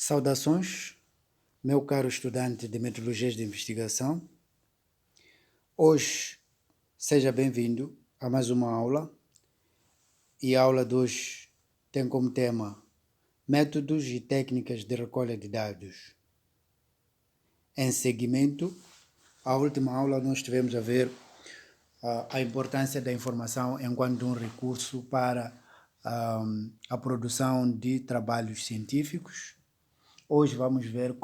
Saudações, meu caro estudante de metodologias de investigação. Hoje, seja bem-vindo a mais uma aula. E a aula de hoje tem como tema métodos e técnicas de recolha de dados. Em seguimento, à última aula nós tivemos a ver a importância da informação enquanto um recurso para a produção de trabalhos científicos. Hoje vamos ver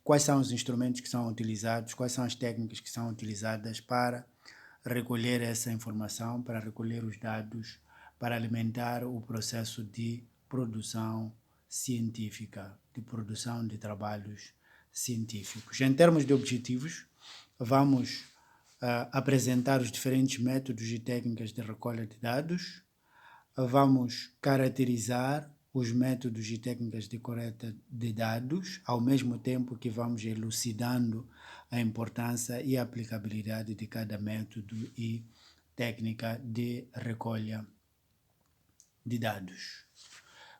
quais são os instrumentos que são utilizados, quais são as técnicas que são utilizadas para recolher essa informação, para recolher os dados, para alimentar o processo de produção científica, de produção de trabalhos científicos. Em termos de objetivos, vamos apresentar os diferentes métodos e técnicas de recolha de dados, vamos caracterizar os métodos e técnicas de coleta de dados, ao mesmo tempo que vamos elucidando a importância e a aplicabilidade de cada método e técnica de recolha de dados.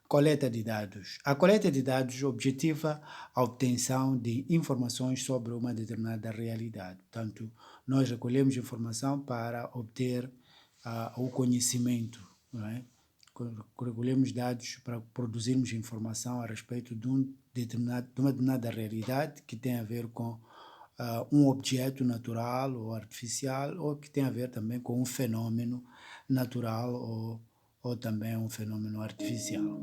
Coleta de dados. A coleta de dados objetiva a obtenção de informações sobre uma determinada realidade. Portanto, nós recolhemos informação para obter o conhecimento, não é? Recolhemos dados para produzirmos informação a respeito de uma determinada realidade que tem a ver com um objeto natural ou artificial, ou que tem a ver também com um fenômeno natural ou também um fenômeno artificial.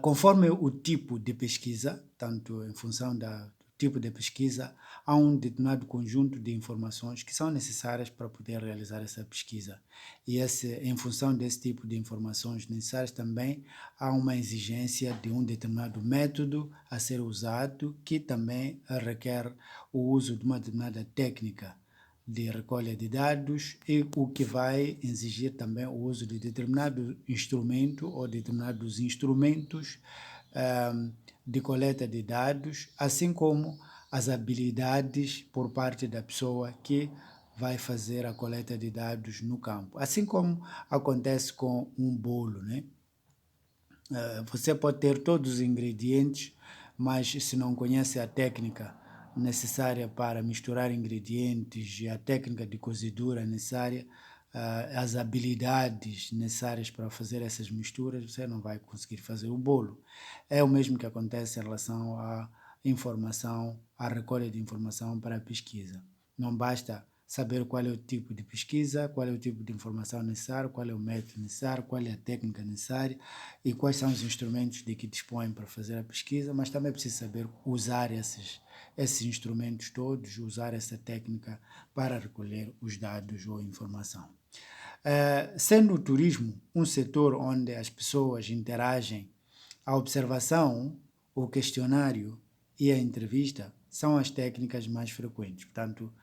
Conforme o tipo de pesquisa, tanto em função do tipo de pesquisa, há um determinado conjunto de informações que são necessárias para poder realizar essa pesquisa. E em função desse tipo de informações necessárias também há uma exigência de um determinado método a ser usado, que também requer o uso de uma determinada técnica de recolha de dados, e o que vai exigir também o uso de determinado instrumento ou determinados instrumentos de coleta de dados, assim como as habilidades por parte da pessoa que vai fazer a coleta de dados no campo. Assim como acontece com um bolo, né? Você pode ter todos os ingredientes, mas se não conhece a técnica necessária para misturar ingredientes e a técnica de cozedura necessária, as habilidades necessárias para fazer essas misturas, você não vai conseguir fazer o bolo. É o mesmo que acontece em relação à informação, à recolha de informação para a pesquisa. Não basta saber qual é o tipo de pesquisa, qual é o tipo de informação necessário, qual é o método necessário, qual é a técnica necessária e quais são os instrumentos de que dispõem para fazer a pesquisa, mas também é preciso saber usar esses instrumentos todos, usar essa técnica para recolher os dados ou informação. Sendo o turismo um setor onde as pessoas interagem, a observação, o questionário e a entrevista são as técnicas mais frequentes. Portanto,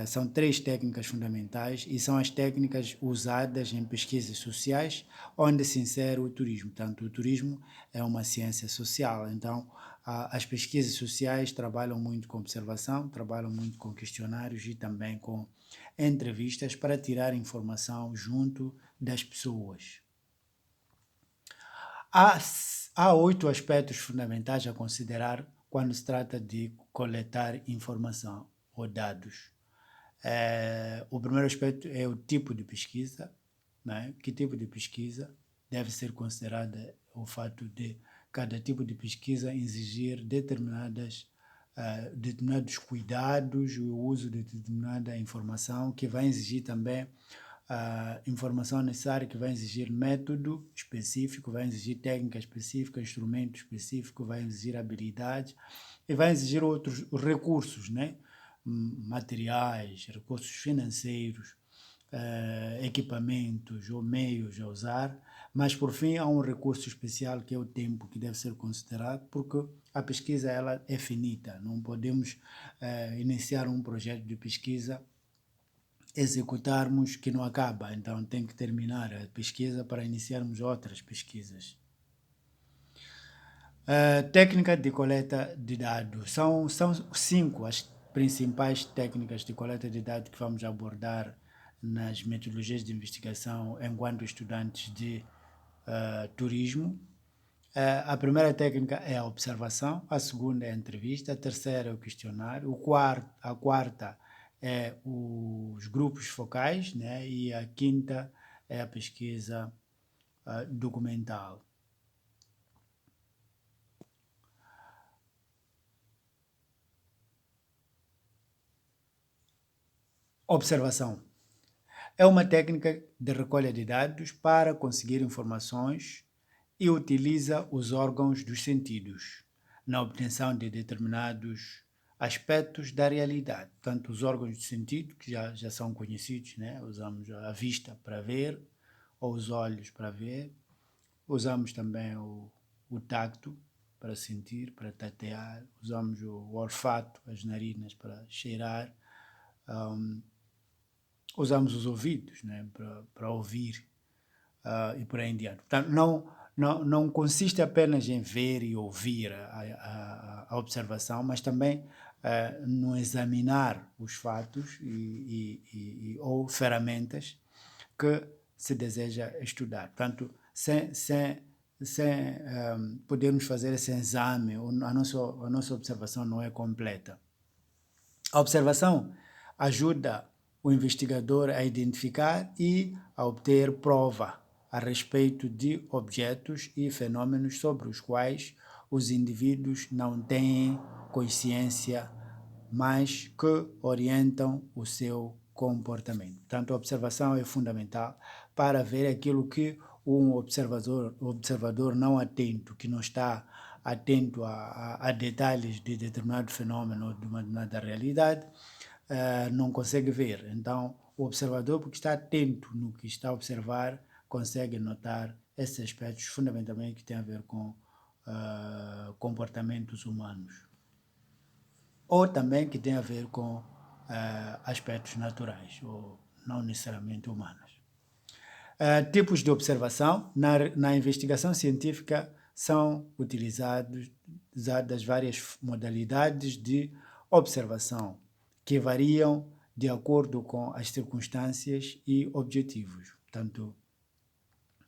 são 3 técnicas fundamentais e são as técnicas usadas em pesquisas sociais onde se insere o turismo. Portanto, o turismo é uma ciência social, então as pesquisas sociais trabalham muito com observação, trabalham muito com questionários e também com entrevistas para tirar informação junto das pessoas. Há 8 aspectos fundamentais a considerar quando se trata de coletar informação ou dados. O primeiro aspecto é o tipo de pesquisa, né? Que tipo de pesquisa deve ser considerada, o fato de cada tipo de pesquisa exigir determinados cuidados, o uso de determinada informação, que vai exigir também informação necessária, que vai exigir método específico, vai exigir técnica específica, instrumento específico, vai exigir habilidade e vai exigir outros recursos, né? Materiais, recursos financeiros, equipamentos ou meios a usar, mas por fim há um recurso especial que é o tempo, que deve ser considerado, porque a pesquisa ela é finita, não podemos iniciar um projeto de pesquisa, executarmos que não acaba, então tem que terminar a pesquisa para iniciarmos outras pesquisas. Técnica de coleta de dados. São 5 as principais técnicas de coleta de dados que vamos abordar nas metodologias de investigação enquanto estudantes de turismo. A primeira técnica é a observação, a segunda é a entrevista, a terceira é o questionário, a quarta é os grupos focais, né? E a quinta é a pesquisa documental. Observação é uma técnica de recolha de dados para conseguir informações e utiliza os órgãos dos sentidos na obtenção de determinados aspectos da realidade. Portanto, os órgãos de sentido, que já são conhecidos, né? Usamos a vista para ver, ou os olhos para ver, usamos também o tacto para sentir, para tatear, usamos o olfato, as narinas para cheirar, usamos os ouvidos, né? Para ouvir, e por aí em diante. Portanto, não consiste apenas em ver e ouvir a observação, mas também no examinar os fatos ou ferramentas que se deseja estudar. Portanto, sem podermos fazer esse exame, a nossa observação não é completa. A observação ajuda o investigador a identificar e a obter prova a respeito de objetos e fenômenos sobre os quais os indivíduos não têm consciência, mas que orientam o seu comportamento. Portanto, a observação é fundamental para ver aquilo que um observador não atento, que não está atento a detalhes de determinado fenômeno ou de uma determinada realidade, não consegue ver. Então, o observador, porque está atento no que está a observar, consegue notar esses aspectos fundamentalmente que têm a ver com comportamentos humanos. Ou também que têm a ver com aspectos naturais, ou não necessariamente humanos. Tipos de observação. Na investigação científica são usadas várias modalidades de observação que variam de acordo com as circunstâncias e objetivos. Portanto,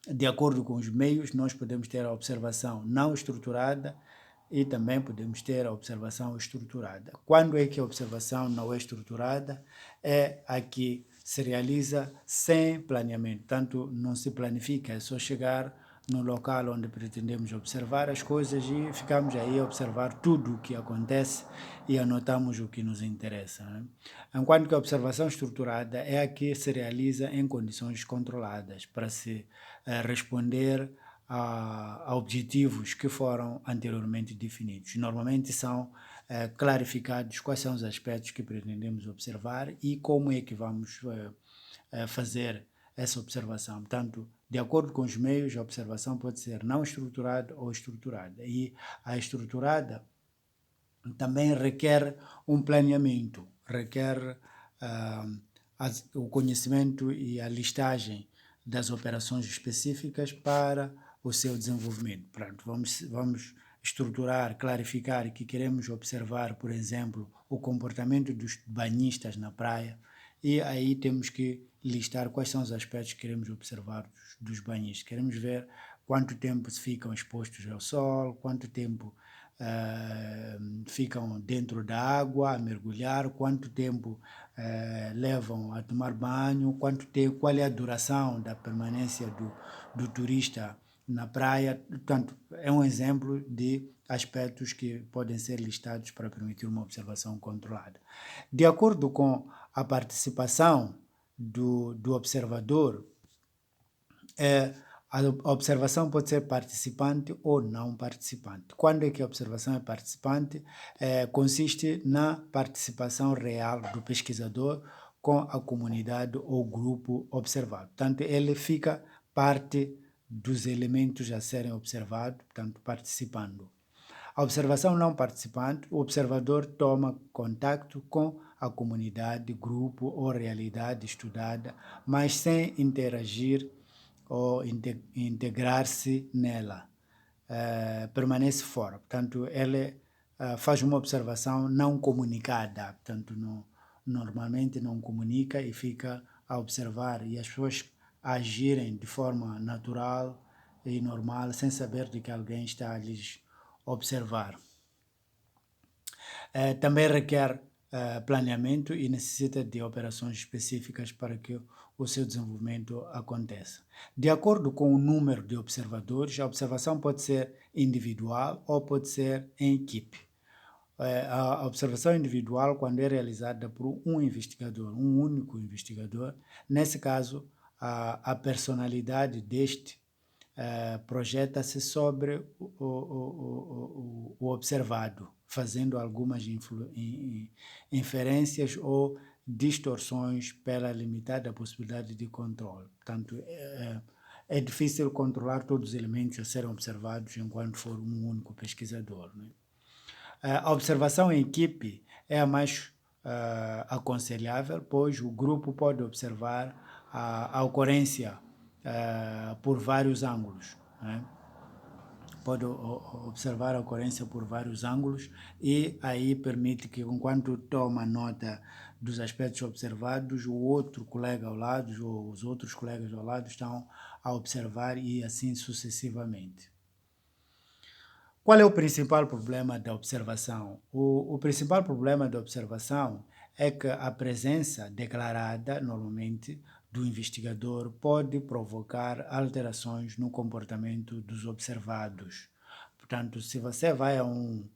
de acordo com os meios, nós podemos ter a observação não estruturada e também podemos ter a observação estruturada. Quando é que a observação não é estruturada? É a que se realiza sem planeamento. Tanto não se planifica, é só chegar no local onde pretendemos observar as coisas e ficamos aí a observar tudo o que acontece e anotamos o que nos interessa, né? Enquanto que a observação estruturada é a que se realiza em condições controladas para se responder a objetivos que foram anteriormente definidos. Normalmente são clarificados quais são os aspectos que pretendemos observar e como é que vamos fazer essa observação. Portanto, de acordo com os meios, a observação pode ser não estruturada ou estruturada. E a estruturada também requer um planeamento, requer o conhecimento e a listagem das operações específicas para o seu desenvolvimento. Pronto, vamos estruturar, clarificar que queremos observar, por exemplo, o comportamento dos banhistas na praia, e aí temos que listar quais são os aspectos que queremos observar dos banhistas. Queremos ver quanto tempo se ficam expostos ao sol, quanto tempo ficam dentro da água a mergulhar, quanto tempo levam a tomar banho, qual é a duração da permanência do turista na praia. Portanto, é um exemplo de aspectos que podem ser listados para permitir uma observação controlada. De acordo com a participação do observador, a observação pode ser participante ou não participante. Quando é que a observação é participante? Consiste na participação real do pesquisador com a comunidade ou grupo observado. Portanto, ele fica parte dos elementos a serem observados, portanto, participando. A observação não participante, o observador toma contato com a comunidade, grupo ou realidade estudada, mas sem interagir ou integrar-se nela. Permanece fora. Portanto, ele faz uma observação não comunicada. Portanto, normalmente não comunica e fica a observar, e as pessoas agirem de forma natural e normal, sem saber de que alguém está a lhes observar. Também requer planeamento e necessita de operações específicas para que o seu desenvolvimento aconteça. De acordo com o número de observadores, a observação pode ser individual ou pode ser em equipe. A observação individual, quando é realizada por um investigador, um único investigador, nesse caso, a personalidade deste projeta-se sobre o observado, fazendo algumas inferências ou distorções pela limitada possibilidade de controle. Portanto, é difícil controlar todos os elementos a serem observados enquanto for um único pesquisador, né? A observação em equipe é a mais aconselhável, pois o grupo pode observar a ocorrência por vários ângulos, né? Pode observar a ocorrência por vários ângulos e aí permite que, enquanto toma nota dos aspectos observados, o outro colega ao lado ou os outros colegas ao lado estão a observar e assim sucessivamente. Qual é o principal problema da observação? O principal problema da observação é que a presença declarada, normalmente, do investigador pode provocar alterações no comportamento dos observados. Portanto, se você vai a um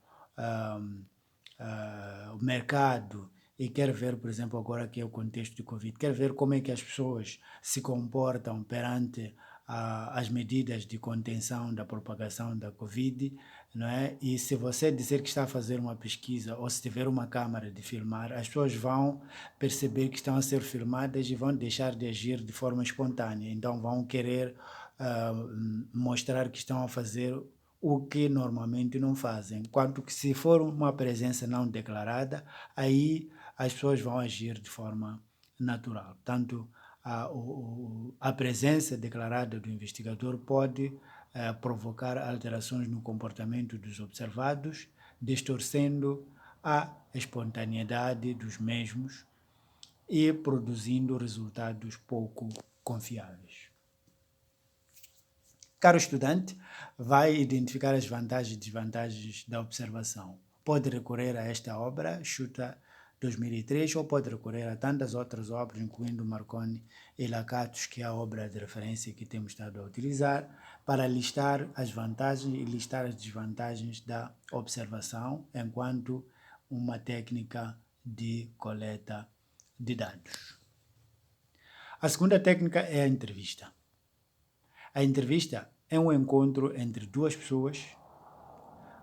mercado e quer ver, por exemplo, agora que é o contexto de Covid, quer ver como é que as pessoas se comportam perante as medidas de contenção da propagação da Covid, não é? E se você dizer que está a fazer uma pesquisa ou se tiver uma câmara de filmar, as pessoas vão perceber que estão a ser filmadas e vão deixar de agir de forma espontânea. Então vão querer mostrar que estão a fazer o que normalmente não fazem. Enquanto que se for uma presença não declarada, aí as pessoas vão agir de forma natural. Portanto, a presença declarada do investigador pode provocar alterações no comportamento dos observados, distorcendo a espontaneidade dos mesmos e produzindo resultados pouco confiáveis. Caro estudante, vai identificar as vantagens e desvantagens da observação. Pode recorrer a esta obra, Schutter 2003, ou pode recorrer a tantas outras obras, incluindo Marconi e Lakatos, que é a obra de referência que temos estado a utilizar, para listar as vantagens e listar as desvantagens da observação enquanto uma técnica de coleta de dados. A segunda técnica é a entrevista. A entrevista é um encontro entre duas pessoas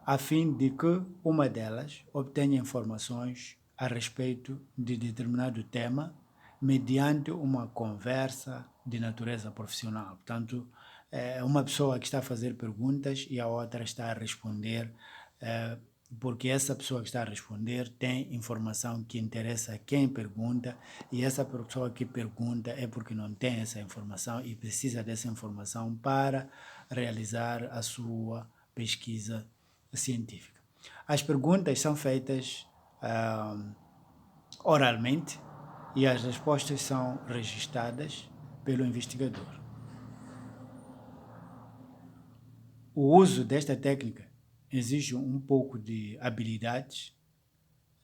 a fim de que uma delas obtenha informações a respeito de determinado tema mediante uma conversa de natureza profissional. Portanto, é uma pessoa que está a fazer perguntas e a outra está a responder, porque essa pessoa que está a responder tem informação que interessa a quem pergunta e essa pessoa que pergunta é porque não tem essa informação e precisa dessa informação para realizar a sua pesquisa científica. As perguntas são feitas oralmente e as respostas são registradas pelo investigador. O uso desta técnica exige um pouco de habilidades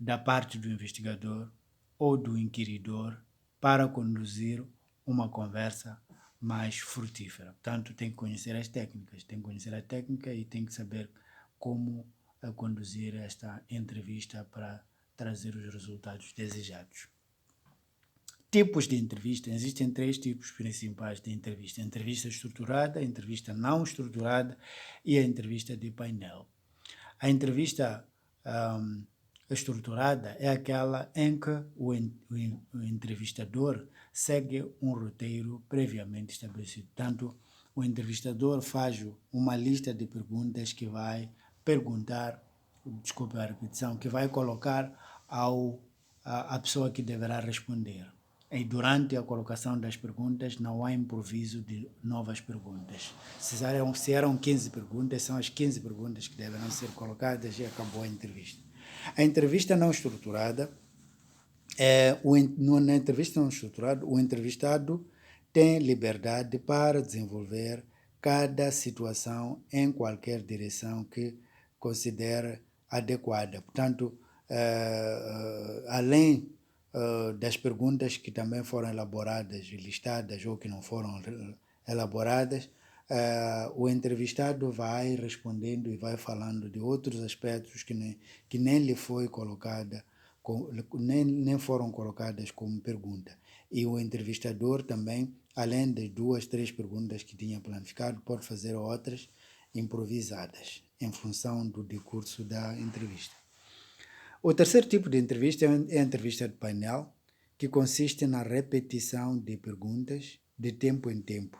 da parte do investigador ou do inquiridor para conduzir uma conversa mais frutífera. Portanto, tem que conhecer as técnicas, tem que conhecer a técnica e tem que saber como conduzir esta entrevista para trazer os resultados desejados. Tipos de entrevista. Existem 3 tipos principais de entrevista: a entrevista estruturada, a entrevista não estruturada e a entrevista de painel. A entrevista estruturada é aquela em que o entrevistador segue um roteiro previamente estabelecido. Portanto, o entrevistador faz uma lista de perguntas que vai perguntar, desculpe a repetição, que vai colocar a pessoa que deverá responder. E durante a colocação das perguntas não há improviso de novas perguntas. Se eram 15 perguntas, são as 15 perguntas que deverão ser colocadas e acabou a entrevista. A entrevista não estruturada, na entrevista não estruturada, o entrevistado tem liberdade para desenvolver cada situação em qualquer direção que considere adequada. Portanto, além das perguntas que também foram elaboradas e listadas ou que não foram elaboradas, o entrevistado vai respondendo e vai falando de outros aspectos que nem lhe foi colocada, nem foram colocadas como pergunta. E o entrevistador também, além das 2, 3 perguntas que tinha planificado, pode fazer outras improvisadas, em função do decurso da entrevista. O terceiro tipo de entrevista é a entrevista de painel, que consiste na repetição de perguntas de tempo em tempo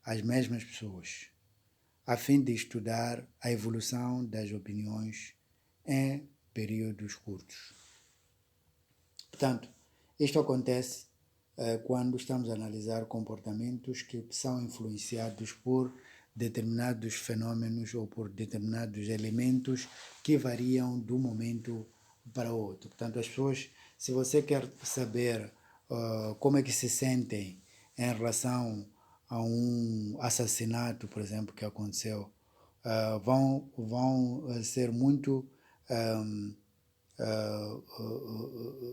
às mesmas pessoas, a fim de estudar a evolução das opiniões em períodos curtos. Portanto, isto acontece quando estamos a analisar comportamentos que são influenciados por determinados fenômenos ou por determinados elementos que variam de um momento para outro. Portanto, as pessoas, se você quer saber como é que se sentem em relação a um assassinato, por exemplo, que aconteceu, vão ser muito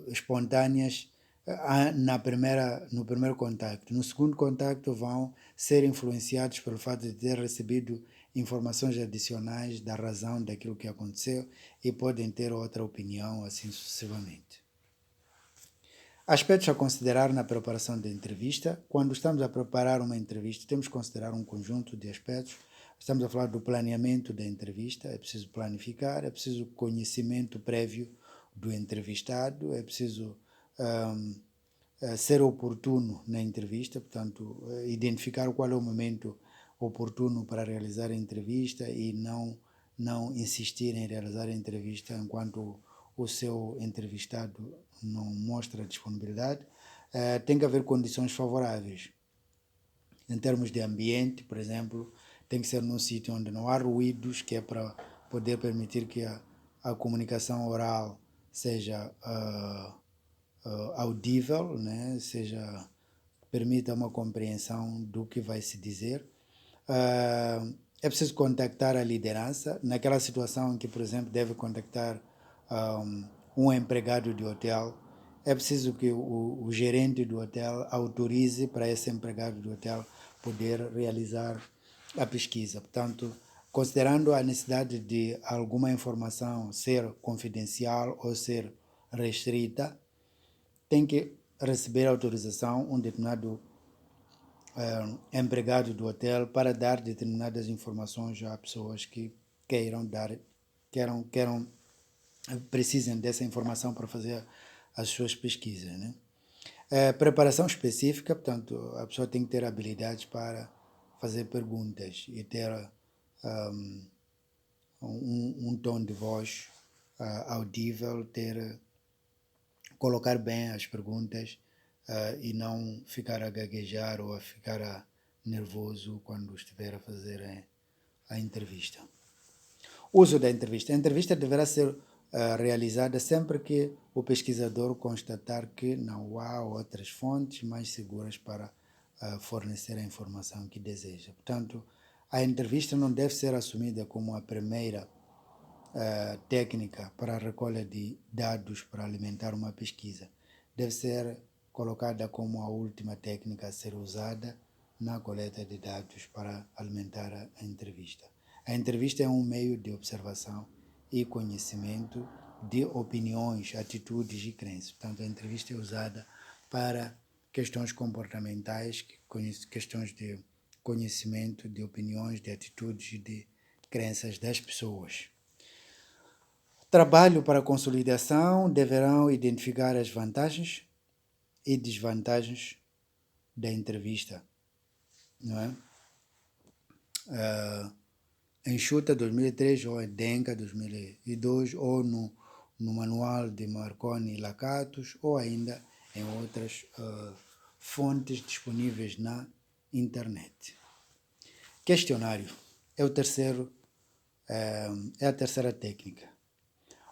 espontâneas no primeiro contacto. No segundo contacto vão ser influenciados pelo fato de ter recebido informações adicionais da razão daquilo que aconteceu e podem ter outra opinião, assim sucessivamente. Aspectos a considerar na preparação da entrevista. Quando estamos a preparar uma entrevista, temos que considerar um conjunto de aspectos. Estamos a falar do planeamento da entrevista, é preciso planificar, é preciso conhecimento prévio do entrevistado, é preciso ser oportuno na entrevista, portanto, identificar qual é o momento oportuno para realizar a entrevista e não insistir em realizar a entrevista enquanto o seu entrevistado não mostra disponibilidade. Tem que haver condições favoráveis. Em termos de ambiente, por exemplo, tem que ser num sítio onde não há ruídos, que é para poder permitir que a comunicação oral seja audível, né? Permita uma compreensão do que vai se dizer. É preciso contactar a liderança, naquela situação em que, por exemplo, deve contactar um empregado de hotel, é preciso que o gerente do hotel autorize para esse empregado do hotel poder realizar a pesquisa. Portanto, considerando a necessidade de alguma informação ser confidencial ou ser restrita, tem que receber autorização um determinado empregado do hotel para dar determinadas informações a pessoas que precisem dessa informação para fazer as suas pesquisas, né? Preparação específica, portanto, a pessoa tem que ter habilidades para fazer perguntas e ter um tom de voz audível, colocar bem as perguntas e não ficar a gaguejar ou a ficar nervoso quando estiver a fazer a entrevista. Uso da entrevista. A entrevista deverá ser realizada sempre que o pesquisador constatar que não há outras fontes mais seguras para fornecer a informação que deseja. Portanto, a entrevista não deve ser assumida como a primeira técnica para a recolha de dados para alimentar uma pesquisa. Deve ser colocada como a última técnica a ser usada na coleta de dados para alimentar a entrevista. A entrevista é um meio de observação e conhecimento de opiniões, atitudes e crenças. Portanto, a entrevista é usada para questões comportamentais, questões de conhecimento, de opiniões, de atitudes e de crenças das pessoas. Trabalho para a consolidação deverão identificar as vantagens e desvantagens da entrevista, não é? Enxuta 2003 ou Edenca 2002 ou no manual de Marconi e Lakatos ou ainda em outras fontes disponíveis na internet. Questionário é a terceira técnica.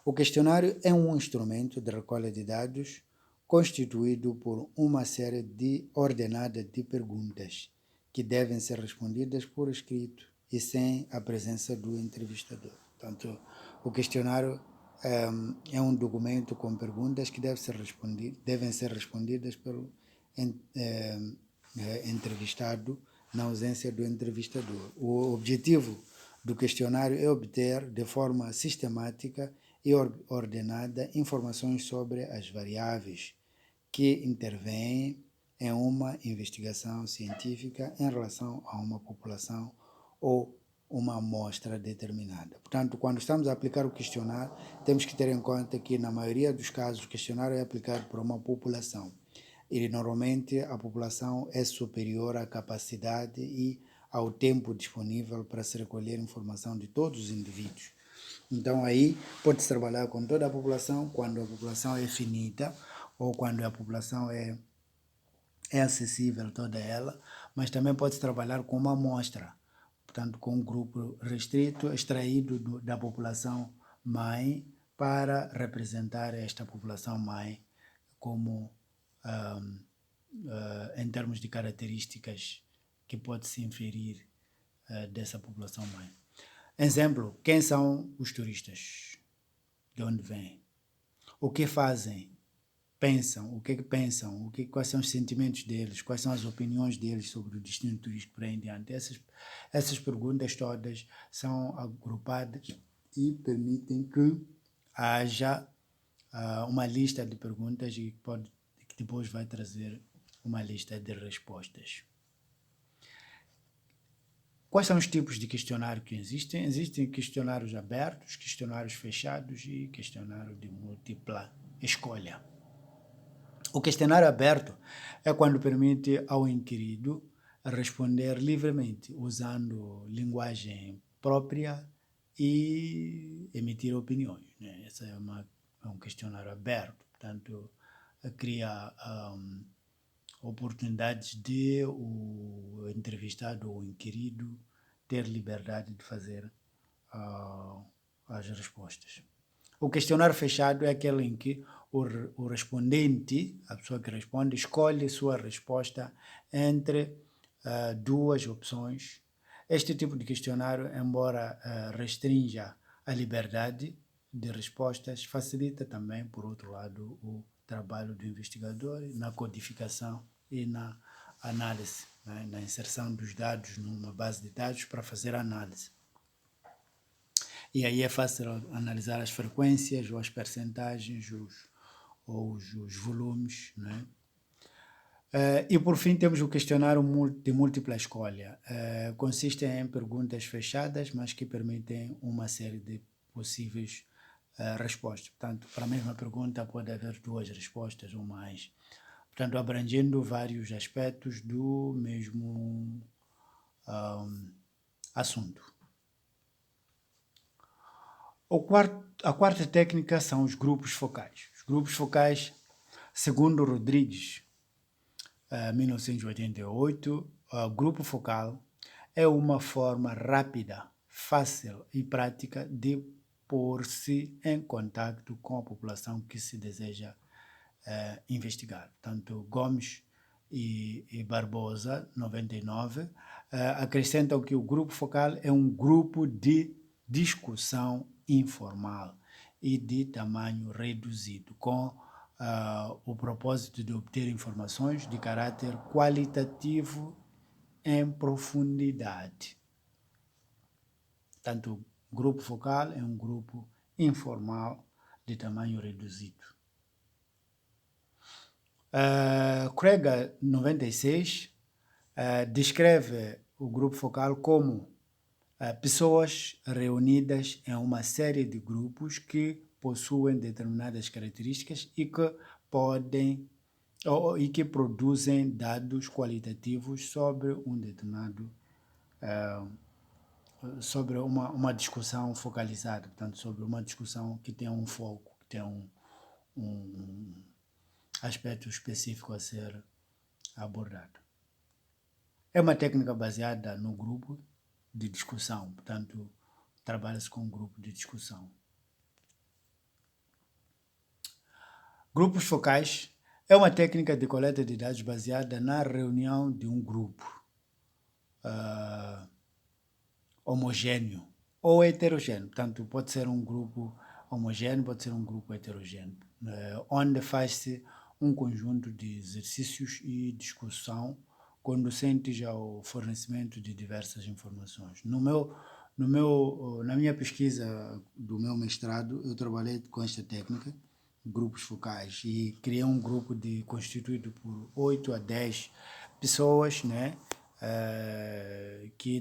O questionário é um instrumento de recolha de dados constituído por uma série ordenada de perguntas que devem ser respondidas por escrito e sem a presença do entrevistador. Portanto, o questionário é um documento com perguntas que devem ser respondidas pelo entrevistado na ausência do entrevistador. O objetivo do questionário é obter de forma sistemática e ordenada informações sobre as variáveis que intervêm em uma investigação científica em relação a uma população ou uma amostra determinada. Portanto, quando estamos a aplicar o questionário, temos que ter em conta que, na maioria dos casos, o questionário é aplicado por uma população. E, normalmente, a população é superior à capacidade e ao tempo disponível para se recolher informação de todos os indivíduos. Então, aí pode-se trabalhar com toda a população, quando a população é finita ou quando a população é acessível toda ela, mas também pode-se trabalhar com uma amostra, portanto, com um grupo restrito, extraído da população mãe, para representar esta população mãe como, em termos de características que pode-se inferir dessa população mãe. Exemplo, quem são os turistas? De onde vêm? O que fazem? Pensam? O que pensam? Quais são os sentimentos deles? Quais são as opiniões deles sobre o destino turístico por aí em diante? Essas perguntas todas são agrupadas e permitem que haja uma lista de perguntas que depois vai trazer uma lista de respostas. Quais são os tipos de questionário que existem? Existem questionários abertos, questionários fechados e questionário de múltipla escolha. O questionário aberto é quando permite ao inquirido responder livremente, usando linguagem própria e emitir opiniões, né? Esse é um questionário aberto, portanto, cria oportunidades de o entrevistado ou o inquirido ter liberdade de fazer as respostas. O questionário fechado é aquele em que o respondente, a pessoa que responde, escolhe sua resposta entre duas opções. Este tipo de questionário, embora restrinja a liberdade de respostas, facilita também, por outro lado, o trabalho do investigador na codificação e na análise, né, na inserção dos dados numa base de dados para fazer análise. E aí é fácil analisar as frequências ou as percentagens ou os volumes, né? E por fim temos o questionário de múltipla escolha. Consiste em perguntas fechadas, mas que permitem uma série de possíveis respostas. Portanto, para a mesma pergunta pode haver duas respostas ou mais. Portanto, abrangendo vários aspectos do mesmo assunto. A quarta técnica são os grupos focais. Os grupos focais, segundo Rodrigues, 1988, o grupo focal é uma forma rápida, fácil e prática de pôr-se em contato com a população que se deseja investigar. Tanto Gomes e Barbosa, 99, acrescentam que o grupo focal é um grupo de discussão informal e de tamanho reduzido, com o propósito de obter informações de caráter qualitativo em profundidade. Tanto o grupo focal é um grupo informal de tamanho reduzido. Krieger, 96, descreve o grupo focal como pessoas reunidas em uma série de grupos que possuem determinadas características e que podem e que produzem dados qualitativos sobre um determinado sobre uma discussão focalizada, portanto, sobre uma discussão que tem um foco, que tem um aspecto específico a ser abordado. É uma técnica baseada no grupo de discussão, portanto, trabalha-se com um grupo de discussão. Grupos focais é uma técnica de coleta de dados baseada na reunião de um grupo homogêneo ou heterogêneo. Portanto, pode ser um grupo homogêneo, pode ser um grupo heterogêneo, onde faz-se um conjunto de exercícios e discussão conducentes ao fornecimento de diversas informações. Na minha pesquisa do meu mestrado, eu trabalhei com esta técnica, grupos focais, e criei um grupo constituído por 8 a 10 pessoas, né? Que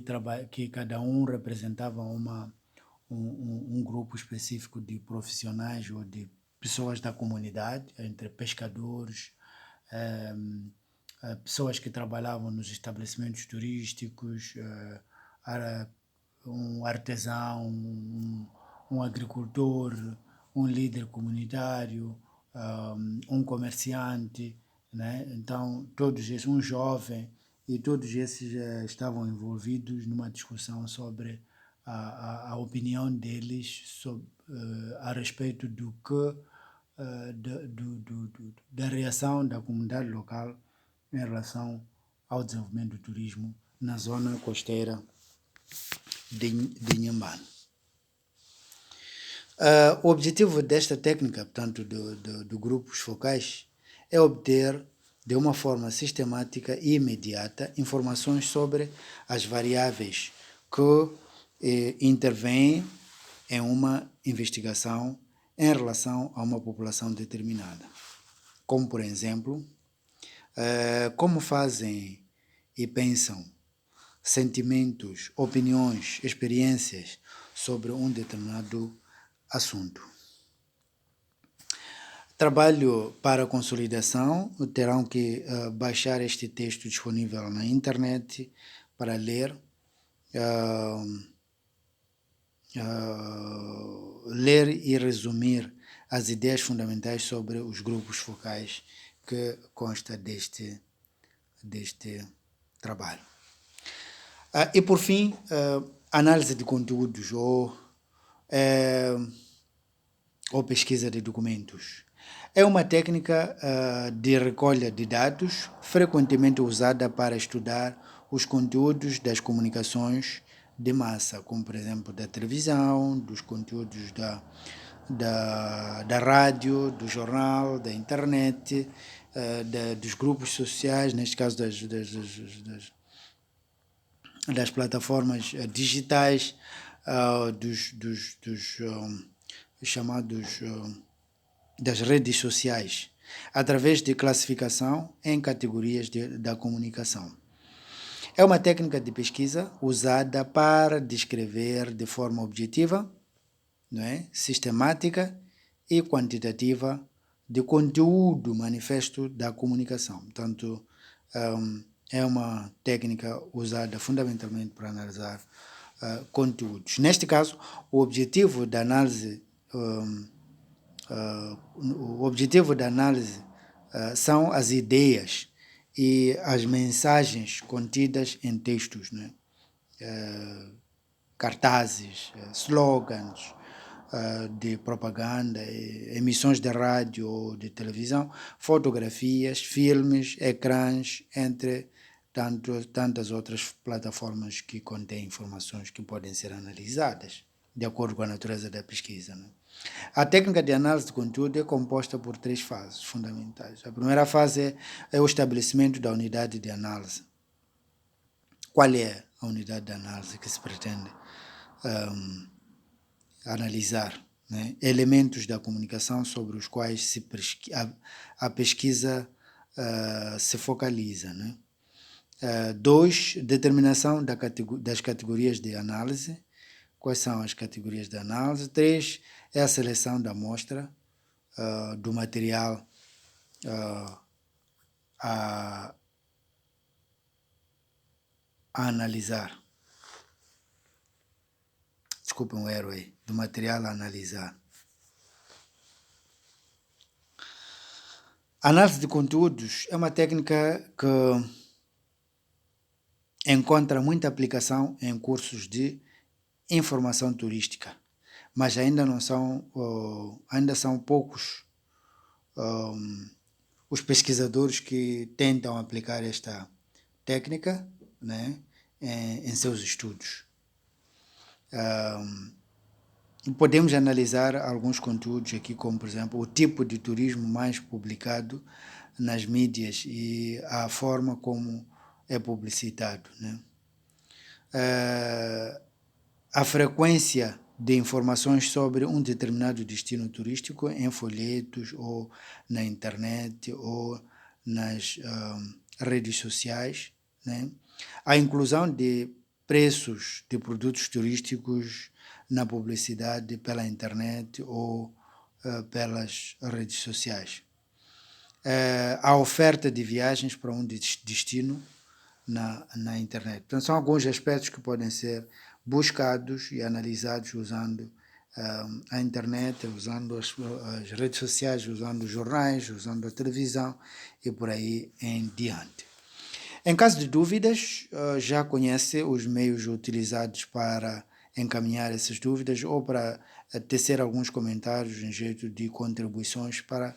cada um representava um grupo específico de profissionais ou de pessoas da comunidade, entre pescadores, pessoas que trabalhavam nos estabelecimentos turísticos, um artesão, um agricultor, um líder comunitário, um comerciante, né? Então, todos esses, um jovem, e todos esses estavam envolvidos numa discussão sobre a opinião deles a respeito do que da reação da comunidade local em relação ao desenvolvimento do turismo na zona costeira de Inhambane. O objetivo desta técnica, portanto, do grupos focais, é obter, de uma forma sistemática e imediata, informações sobre as variáveis que intervêm em uma investigação em relação a uma população determinada. Como, por exemplo, como fazem e pensam, sentimentos, opiniões, experiências sobre um determinado assunto. Trabalho para consolidação, terão que baixar este texto disponível na internet para ler, ler e resumir as ideias fundamentais sobre os grupos focais que consta deste trabalho. E por fim, análise de conteúdos ou pesquisa de documentos. É uma técnica de recolha de dados frequentemente usada para estudar os conteúdos das comunicações de massa, como por exemplo da televisão, dos conteúdos da rádio, do jornal, da internet, dos grupos sociais, neste caso das plataformas digitais, chamados das redes sociais, através de classificação em categorias da comunicação. É uma técnica de pesquisa usada para descrever de forma objetiva, sistemática e quantitativa de conteúdo manifesto da comunicação. Portanto, é uma técnica usada fundamentalmente para analisar conteúdos. Neste caso, o objetivo da análise são as ideias e as mensagens contidas em textos, cartazes, slogans de propaganda, emissões de rádio ou de televisão, fotografias, filmes, ecrãs, entre tantas outras plataformas que contêm informações que podem ser analisadas de acordo com a natureza da pesquisa. A técnica de análise de conteúdo é composta por 3 fases fundamentais. A primeira fase é o estabelecimento da unidade de análise. Qual é a unidade de análise que se pretende analisar? Elementos da comunicação sobre os quais a pesquisa se focaliza. 2, determinação das categorias de análise. Quais são as categorias de análise? 3, é a seleção da amostra do material a analisar. Desculpem o erro aí. Do material a analisar. A análise de conteúdos é uma técnica que encontra muita aplicação em cursos de informação turística, mas ainda são poucos os pesquisadores que tentam aplicar esta técnica, em seus estudos. Podemos analisar alguns conteúdos aqui, como, por exemplo, o tipo de turismo mais publicado nas mídias e a forma como é publicitado, né? A frequência de informações sobre um determinado destino turístico em folhetos ou na internet ou nas redes sociais, né? A inclusão de preços de produtos turísticos na publicidade pela internet ou pelas redes sociais. A oferta de viagens para um destino na internet. Então, são alguns aspectos que podem ser buscados e analisados usando a internet, usando as redes sociais, usando os jornais, usando a televisão e por aí em diante. Em caso de dúvidas, já conhece os meios utilizados para encaminhar essas dúvidas ou para tecer alguns comentários em jeito de contribuições para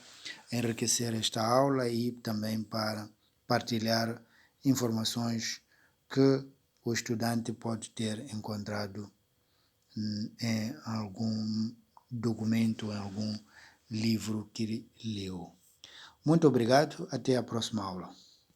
enriquecer esta aula e também para partilhar informações que o estudante pode ter encontrado em algum documento, em algum livro que leu. Muito obrigado, até a próxima aula.